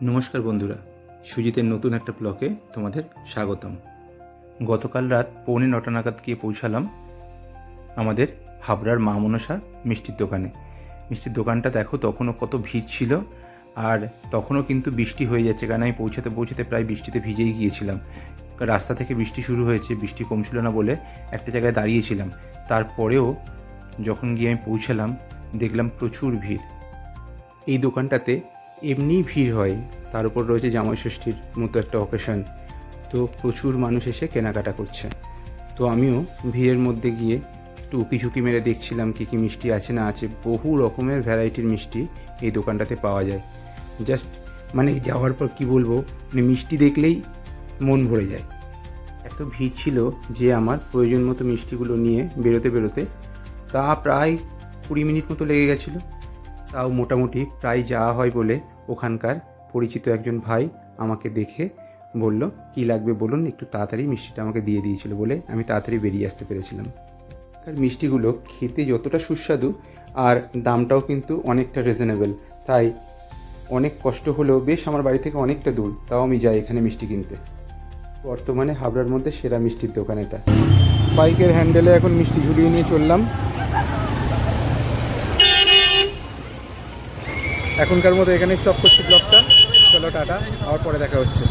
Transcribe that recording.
নমস্কার বন্ধুরা, সুজিতের নতুন একটা ব্লগে তোমাদের স্বাগতম। গতকাল রাত 9:45 নাগাদ গিয়ে পৌঁছালাম আমাদের হাবড়ার মা মনসা মিষ্টির দোকানে। মিষ্টির দোকানটা দেখো তখনও কত ভিড় ছিল, আর তখনও কিন্তু বৃষ্টি হয়ে যাচ্ছে, কারণ আমি পৌঁছাতে পৌঁছাতে প্রায় বৃষ্টিতে ভিজেই গিয়েছিলাম। রাস্তা থেকে বৃষ্টি শুরু হয়েছে, বৃষ্টি কমছিল না বলে একটা জায়গায় দাঁড়িয়েছিলাম। তারপরেও যখন গিয়ে আমি পৌঁছালাম দেখলাম প্রচুর ভিড়। এই দোকানটাতে এমনিই ভিড় হয়, তার উপর রয়েছে জামাই ষষ্ঠীর মতো একটা অকেশন, তো প্রচুর মানুষ এসে কেনাকাটা করছে। তো আমিও ভিড়ের মধ্যে গিয়ে একটু উকি ঝুঁকি মেরে দেখছিলাম কী কী মিষ্টি আছে না আছে। বহু রকমের ভ্যারাইটির মিষ্টি এই দোকানটাতে পাওয়া যায়। জাস্ট যাওয়ার পর কি বলবো, মিষ্টি দেখলেই মন ভরে যায়। এত ভিড় ছিল যে আমার প্রয়োজন মতো মিষ্টিগুলো নিয়ে বেরোতে বেরোতে তা প্রায় 20 মিনিট মতো লেগে গেছিলো। তাও মোটামুটি প্রায় যাওয়া হয় বলে ওখানকার পরিচিত একজন ভাই আমাকে দেখে বলল, কি লাগবে বলুন, একটু তাড়াতাড়ি মিষ্টিটা আমাকে দিয়ে দিয়েছিল বলে আমি তাড়াতাড়ি বেরিয়ে আসতে পেরেছিলাম। আর মিষ্টিগুলো খেতে যতটা সুস্বাদু আর দামটাও কিন্তু অনেকটা রিজনেবল, তাই অনেক কষ্ট হলেও বেশ আমার বাড়ি থেকে অনেকটা দূর, তাও আমি যাই এখানে মিষ্টি কিনতে। বর্তমানে হাবড়ার মধ্যে সেরা মিষ্টির দোকান এটা। বাইকের হ্যান্ডেলে এখন মিষ্টি ঝুলিয়ে নিয়ে চললাম। এখনকার মতো এখানে স্টপ করছি ব্লগটা। চলো টাটা, আবার পরে দেখা হচ্ছে।